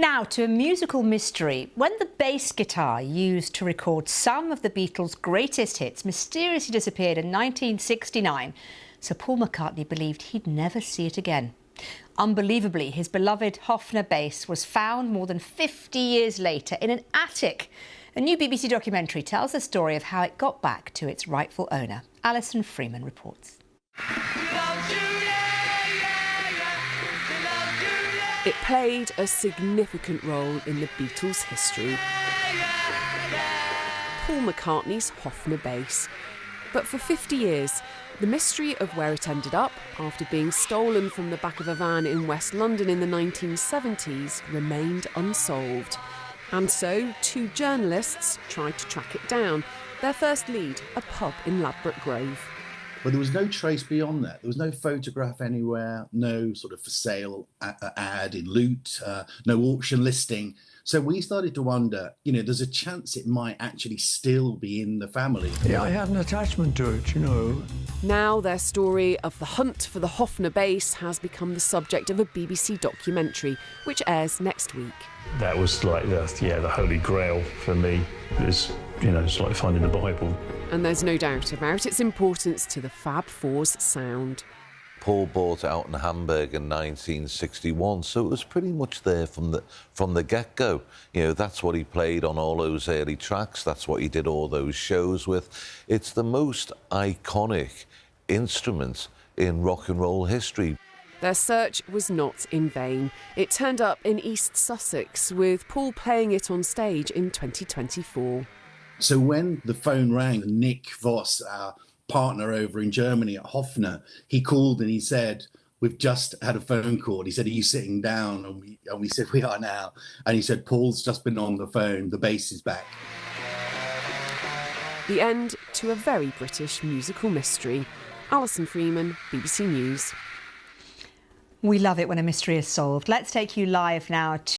Now to a musical mystery. When the bass guitar used to record some of the Beatles' greatest hits mysteriously disappeared in 1969, Sir Paul McCartney believed he'd never see it again. Unbelievably, his beloved Hofner bass was found more than 50 years later in an attic. A new BBC documentary tells the story of how it got back to its rightful owner. Alison Freeman reports. It played a significant role in the Beatles' history. Paul McCartney's Hofner bass. But for 50 years, the mystery of where it ended up after being stolen from the back of a van in West London in the 1970s remained unsolved. And so, two journalists tried to track it down. Their first lead, a pub in Ladbroke Grove. But there was no trace beyond that. There was no photograph anywhere, no sort of for sale ad in Loot, no auction listing. So we started to wonder, there's a chance it might actually still be in the family. Yeah, I had an attachment to it, Now their story of the hunt for the Hofner bass has become the subject of a BBC documentary, which airs next week. That was like the holy grail for me. It was, it's like finding the Bible. And there's no doubt about its importance to the Fab Four's sound. Paul bought it out in Hamburg in 1961, so it was pretty much there from the get-go. That's what he played on all those early tracks. That's what he did all those shows with. It's the most iconic instrument in rock and roll history. Their search was not in vain. It turned up in East Sussex, with Paul playing it on stage in 2024. So when the phone rang, Nick Voss, our partner over in Germany at Hofner, he called and he said, "We've just had a phone call." He said, "Are you sitting down?" And we said, "We are now." And he said, "Paul's just been on the phone. The bass is back." The end to a very British musical mystery. Alison Freeman, BBC News. We love it when a mystery is solved. Let's take you live now to